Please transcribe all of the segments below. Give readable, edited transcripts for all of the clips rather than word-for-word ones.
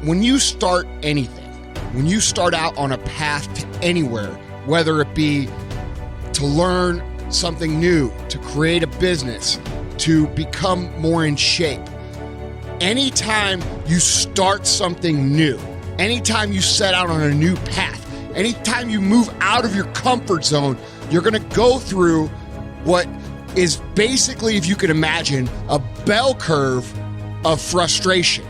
when you start anything, when you start out on a path to anywhere, whether it be to learn something new, to create a business, to become more in shape, anytime you start something new, anytime you set out on a new path, anytime you move out of your comfort zone, you're going to go through what is basically, if you can imagine, a bell curve of frustration.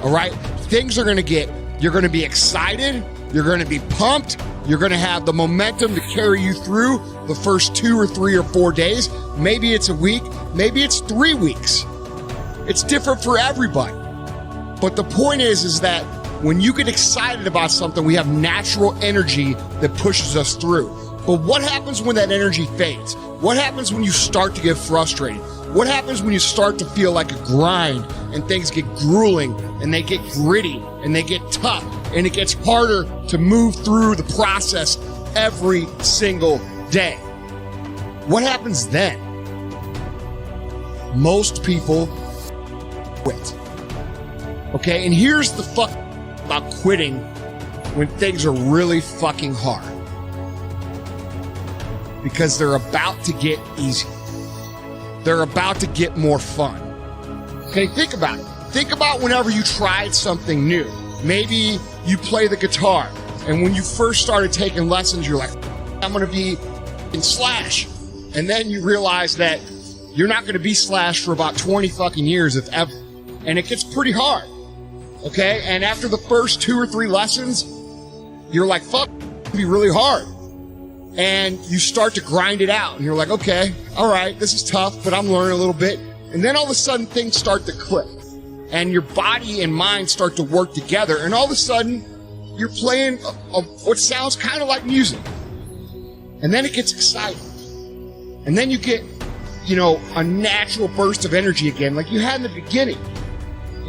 All right? Things are going to get, you're going to be excited, you're going to be pumped, you're going to have the momentum to carry you through the first 2 or 3 or 4 days. Maybe it's a week, maybe it's 3 weeks. It's different for everybody. But the point is that when you get excited about something, we have natural energy that pushes us through. But what happens when that energy fades? What happens when you start to get frustrated? What happens when you start to feel like a grind and things get grueling and they get gritty and they get tough and it gets harder to move through the process every single day? What happens then? Most people quit. Okay, and here's the fuck about quitting when things are really fucking hard. Because they're about to get easier. They're about to get more fun. Okay, think about it. Think about whenever you tried something new. Maybe you play the guitar, and when you first started taking lessons, you're like, I'm gonna be in Slash. And then you realize that you're not gonna be Slash for about 20 fucking years, if ever. And it gets pretty hard. Okay, and after the first 2 or 3 lessons, you're like, fuck, it's gonna be really hard. And you start to grind it out, and you're like, okay, all right, this is tough, but I'm learning a little bit. And then all of a sudden, things start to click, and your body and mind start to work together, and all of a sudden, you're playing what sounds kind of like music. And then it gets exciting. And then you get, a natural burst of energy again, like you had in the beginning.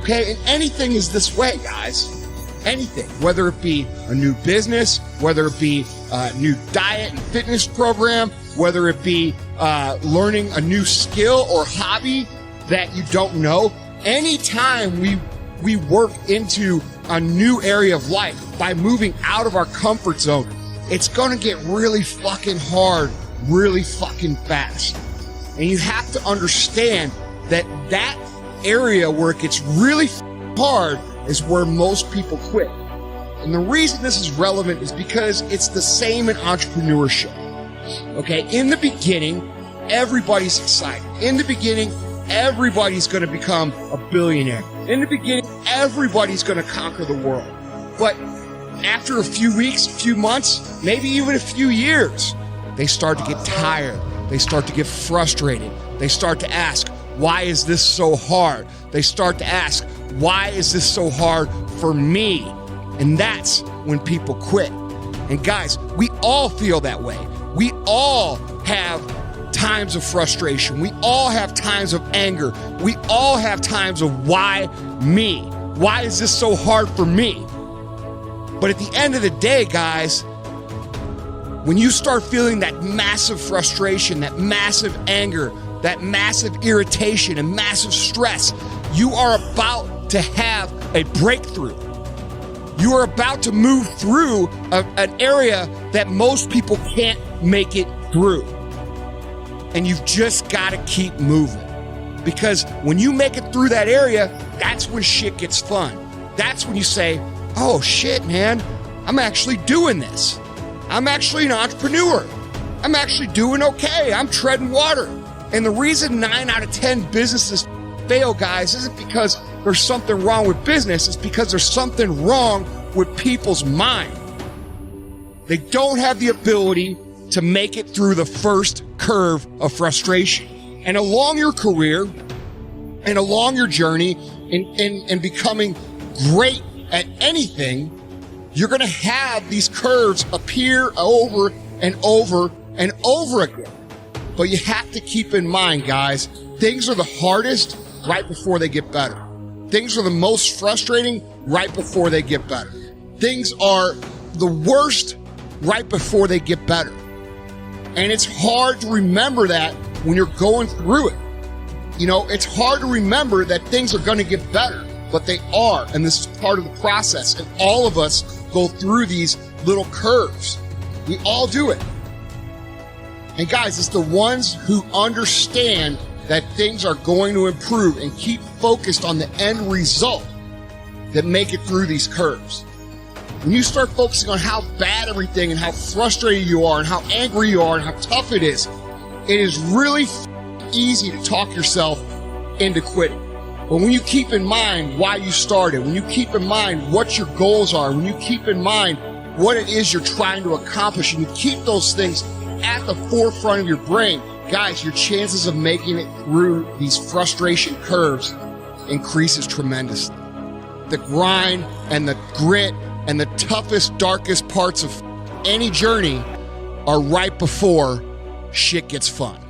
Okay, and anything is this way, guys. Anything, whether it be a new business, whether it be a new diet and fitness program, whether it be learning a new skill or hobby that you don't know. Anytime we work into a new area of life by moving out of our comfort zone, it's going to get really fucking hard, really fucking fast. And you have to understand that area where it gets really hard is where most people quit. And the reason this is relevant is because it's the same in entrepreneurship. Okay, in the beginning, everybody's excited. In the beginning, everybody's going to become a billionaire. In the beginning, everybody's going to conquer the world. But after a few weeks, a few months, maybe even a few years, they start to get tired. They start to get frustrated. They start to ask, why is this so hard? They start to ask, why is this so hard for me? And that's when people quit. And guys, we all feel that way. We all have times of frustration. We all have times of anger. We all have times of why me? Why is this so hard for me? But at the end of the day, guys, when you start feeling that massive frustration, that massive anger, that massive irritation and massive stress, you are about to have a breakthrough. You are about to move through an area that most people can't make it through. And you've just got to keep moving. Because when you make it through that area, that's when shit gets fun. That's when you say, oh shit, man, I'm actually doing this. I'm actually an entrepreneur. I'm actually doing okay. I'm treading water. And the reason 9 out of 10 businesses fail, guys, isn't because there's something wrong with business. It's because there's something wrong with people's mind. They don't have the ability to make it through the first curve of frustration. And along your career and along your journey in becoming great at anything, you're going to have these curves appear over and over and over again. But you have to keep in mind, guys, things are the hardest right before they get better. Things are the most frustrating right before they get better. Things are the worst right before they get better. And it's hard to remember that when you're going through it. It's hard to remember that things are going to get better. but they are, and this is part of the process. And all of us go through these little curves. We all do it. And guys, it's the ones who understand that things are going to improve and keep focused on the end result that make it through these curves. When you start focusing on how bad everything and how frustrated you are and how angry you are and how tough it is really easy to talk yourself into quitting. But when you keep in mind why you started, when you keep in mind what your goals are, when you keep in mind what it is you're trying to accomplish, and you keep those things at the forefront of your brain, guys, your chances of making it through these frustration curves increases tremendously. The grind and the grit and the toughest, darkest parts of any journey are right before shit gets fun.